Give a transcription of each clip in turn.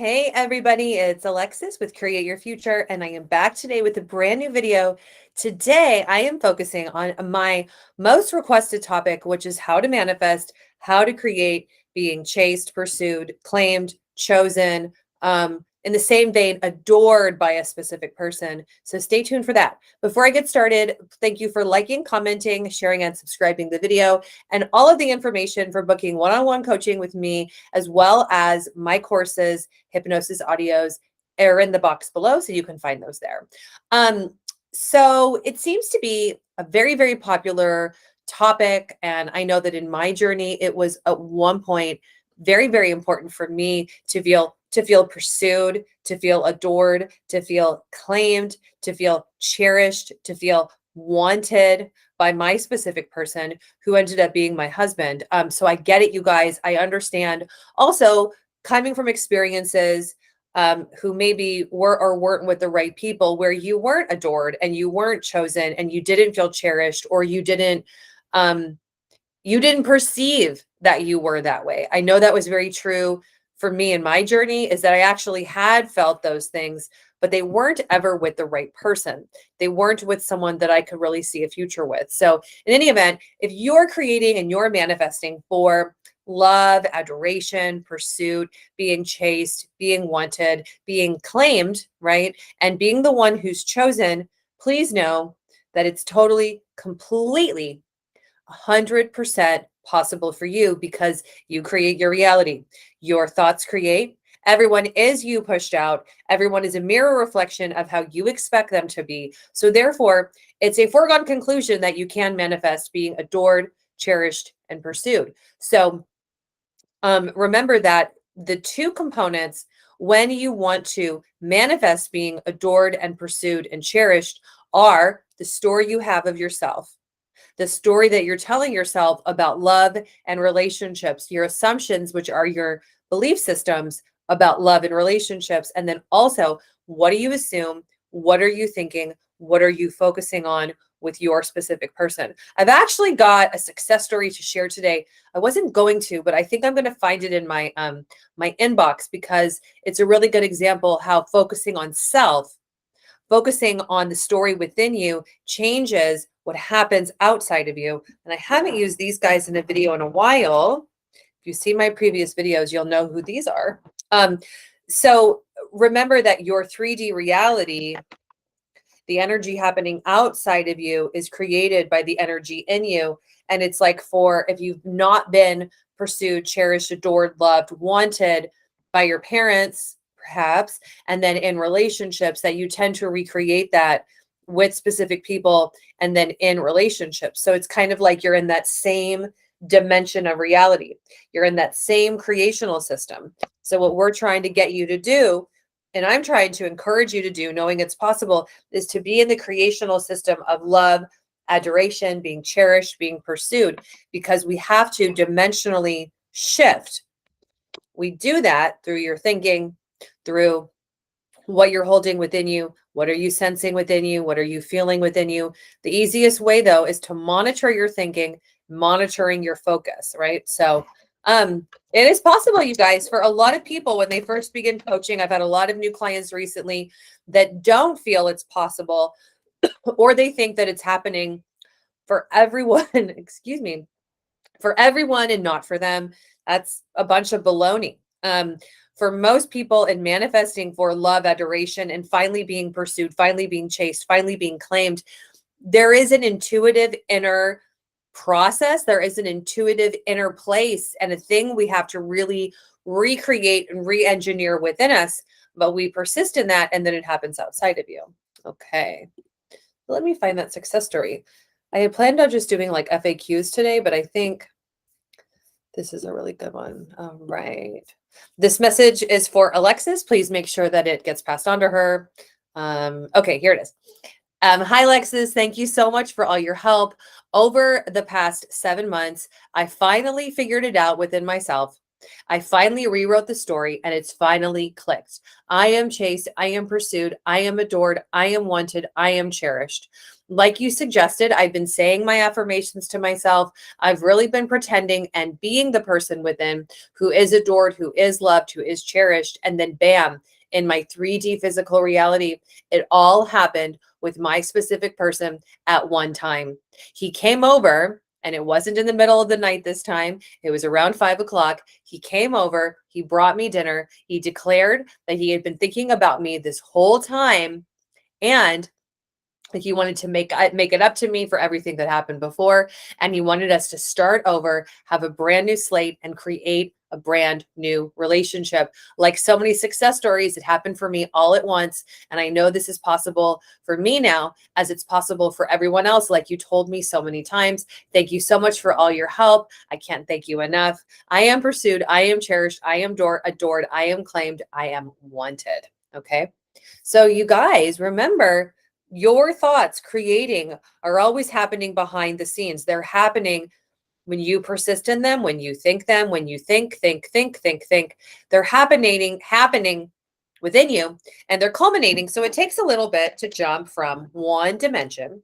Hey everybody, it's Alexis with Create Your Future, and I am back today with a brand new video. Today, I am focusing on my most requested topic, which is how to manifest, how to create being chased, pursued, claimed, chosen, in the same vein, adored by a specific person. So stay tuned for that. Before I get started, thank you for liking, commenting, sharing, and subscribing the video, and all of the information for booking one-on-one coaching with me, as well as my courses, hypnosis audios, are in the box below, so you can find those there. So it seems to be a very, very popular topic, and I know that in my journey, it was at one point very, very important for me to feel pursued, to feel adored, to feel claimed, to feel cherished, to feel wanted by my specific person who ended up being my husband. So I get it, you guys. I understand. Also, coming from experiences who maybe were or weren't with the right people, where you weren't adored and you weren't chosen and you didn't feel cherished, or you didn't perceive that you were that way. I know that was very true for me in my journey, is that I actually had felt those things, but they weren't ever with the right person. They weren't with someone that I could really see a future with. So in any event, if you're creating and you're manifesting for love, adoration, pursuit, being chased, being wanted, being claimed, right? And being the one who's chosen, please know that it's totally, completely 100% possible for you, because you create your reality. Your thoughts create. Everyone is you pushed out. Everyone is a mirror reflection of how you expect them to be. So therefore, it's a foregone conclusion that you can manifest being adored, cherished, and pursued. So remember that the two components when you want to manifest being adored and pursued and cherished are the story you have of yourself, the story that you're telling yourself about love and relationships, your assumptions, which are your belief systems about love and relationships. And then also, what do you assume? What are you thinking? What are you focusing on with your specific person? I've actually got a success story to share today. I wasn't going to, but I think I'm going to find it in my my inbox, because it's a really good example how focusing on self, focusing on the story within you, changes what happens outside of you. And I haven't used these guys in a video in a while. If you see my previous videos, you'll know who these are. So remember that your 3D reality, the energy happening outside of you, is created by the energy in you. And it's like, for if you've not been pursued, cherished, adored, loved, wanted by your parents, perhaps, and then in relationships, that you tend to recreate that with specific people and then in relationships. So it's kind of like you're in that same dimension of reality. You're in that same creational system. So what we're trying to get you to do, and I'm trying to encourage you to do, knowing it's possible, is to be in the creational system of love, adoration, being cherished, being pursued, because we have to dimensionally shift. We do that through your thinking, through what you're holding within you. What are you sensing within you? What are you feeling within you? The easiest way, though, is to monitor your thinking, monitoring your focus, right? So it is possible, you guys, for a lot of people when they first begin coaching. I've had a lot of new clients recently that don't feel it's possible, or they think that it's happening for everyone, excuse me, for everyone and not for them. That's a bunch of baloney. For most people, in manifesting for love, adoration, and finally being pursued, finally being chased, finally being claimed, there is an intuitive inner process. There is an intuitive inner place and a thing we have to really recreate and re-engineer within us, but we persist in that, and then it happens outside of you. Okay, let me find that success story. I had planned on just doing like FAQs today, but I think this is a really good one. All right. This message is for Alexis. Please make sure that it gets passed on to her. Okay, here it is. Hi, Alexis. Thank you so much for all your help. Over the past 7 months, I finally figured it out within myself. I finally rewrote the story and it's finally clicked. I am chased. I am pursued. I am adored. I am wanted. I am cherished. Like you suggested, I've been saying my affirmations to myself. I've really been pretending and being the person within who is adored, who is loved, who is cherished. And then bam, in my 3D physical reality, it all happened with my specific person at one time. He came over, and it wasn't in the middle of the night this time. It was around 5 o'clock. He came over, he brought me dinner. He declared that he had been thinking about me this whole time. And he wanted to make it up to me for everything that happened before. And he wanted us to start over, have a brand new slate, and create a brand new relationship. Like so many success stories, it happened for me all at once. And I know this is possible for me now, as it's possible for everyone else, like you told me so many times. Thank you so much for all your help. I can't thank you enough. I am pursued. I am cherished. I am adored. I am claimed. I am wanted. Okay. So you guys remember, your thoughts creating are always happening behind the scenes. They're happening when you persist in them, when you think them, when you think. They're happening within you, and they're culminating. So it takes a little bit to jump from one dimension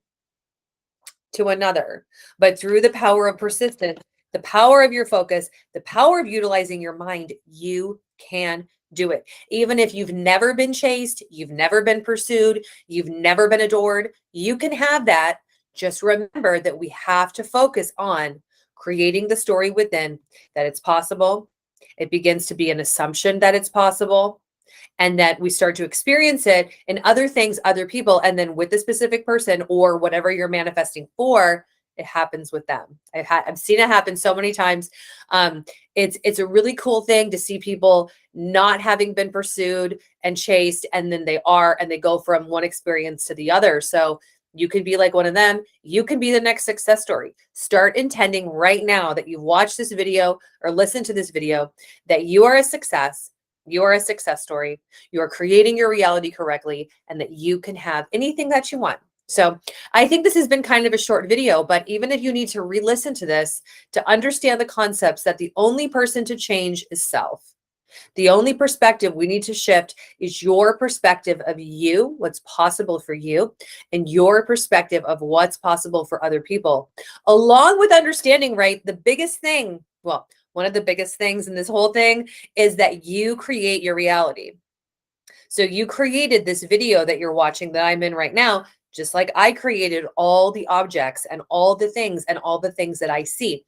to another. But through the power of persistence, the power of your focus, the power of utilizing your mind, you can do it. Even if you've never been chased, you've never been pursued, you've never been adored, you can have that. Just remember that we have to focus on creating the story within, that it's possible. It begins to be an assumption that it's possible, and that we start to experience it in other things, other people, and then with the specific person or whatever you're manifesting for, it happens with them. I've seen it happen so many times. It's a really cool thing to see people not having been pursued and chased, and then they are, and they go from one experience to the other. So you can be like one of them. You can be the next success story. Start intending right now that you've watched this video or listened to this video, that you are a success. You are a success story. You are creating your reality correctly, and that you can have anything that you want. So I think this has been kind of a short video, but even if you need to re-listen to this to understand the concepts, that the only person to change is self. The only perspective we need to shift is your perspective of you, what's possible for you, and your perspective of what's possible for other people. Along with understanding, right, the biggest thing, well, one of the biggest things in this whole thing is that you create your reality. So you created this video that you're watching that I'm in right now, just like I created all the objects and all the things that I see.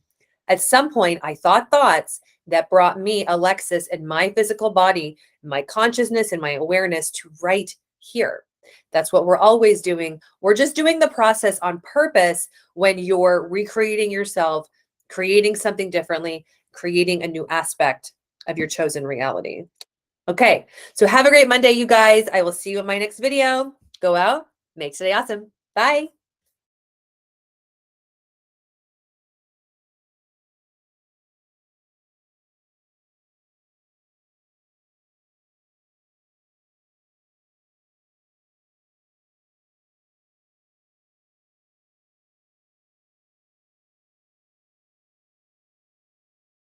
At some point, I thought thoughts that brought me, Alexis, and my physical body, my consciousness and my awareness to right here. That's what we're always doing. We're just doing the process on purpose when you're recreating yourself, creating something differently, creating a new aspect of your chosen reality. Okay, so have a great Monday, you guys. I will see you in my next video. Go out, make today awesome. Bye.